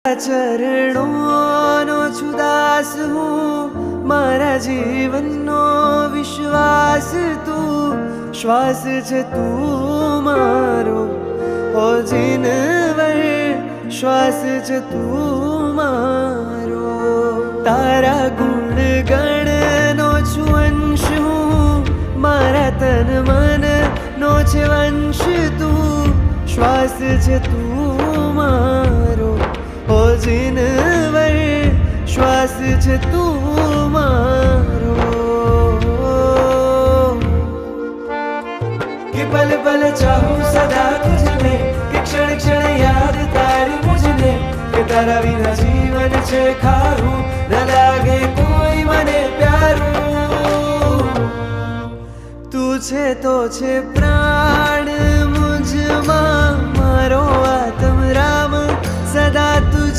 ચરણોનો છું દાસ હું, મારા જીવનનો વિશ્વાસ તું, શ્વાસ છે તું મારો ઓ જીનવર, શ્વાસ છે તું મારો. તારા ગુણ ગણનો છું અંશ હું, મારા તન મન નો છે વંશ તું, શ્વાસ છે તું મારો ઓ જીનવર, શ્વાસ છે તું મારો. कि पल पल चाहूं सदा तुझने, कि क्षण क्षण याद तारी मुझने, कि तारा बिना जीवन छे खारू, न लागे कोई मने प्यारू. તું છે તો છે પ્રાણ મુझમાં, મારો આત્મ રામ સદા તું